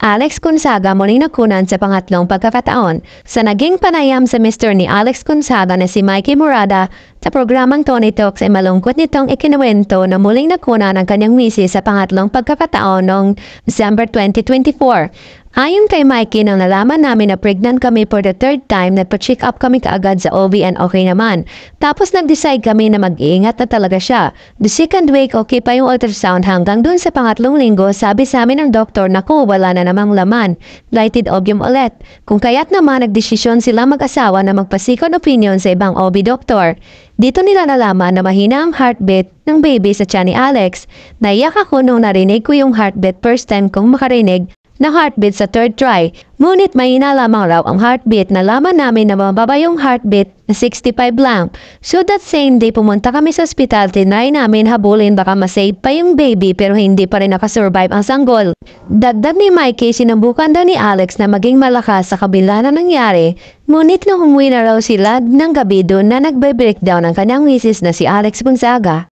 Alex Gonzaga muling nakunan sa pangatlong pagkakataon sa naging panayam sa Mr. ni Alex Gonzaga na si Mikey Murada sa programang Tony Talks ay malungkot nitong ikinuwento na muling nakunan ang kanyang misis sa pangatlong pagkakataon noong December 2024. Ayon kay Mikey, nang nalaman namin na pregnant kami for the third time, nagpa-check up kami kaagad sa OB and okay naman. Tapos nag-decide kami na mag-iingat na talaga siya. The second week, okay pa yung ultrasound hanggang dun sa pangatlong linggo, sabi sa amin ng doktor na wala na namang laman. Lighted ovum ulit. Kung kaya't naman nagdesisyon sila mag-asawa na magpa-second opinion sa ibang OB doktor. Dito nila nalaman na mahina ang heartbeat ng baby sa tiyan ni Alex. Naiyak ako nung narinig ko yung heartbeat first time kong makarinig na heartbeat sa third try. Ngunit mahina lamang raw ang heartbeat. Nalaman namin na mababa yung heartbeat na 65 lang. So that same day pumunta kami sa ospital. Tinry namin habulin baka masave pa yung baby pero hindi pa rin nakasurvive ang sanggol. Dagdag ni Mikey, sinubukan daw ni Alex na maging malakas sa kabila na nangyari. Ngunit nung umuwi na raw sila ng gabi doon na nagbe-breakdown ang kanyang misis na si Alex Gonzaga.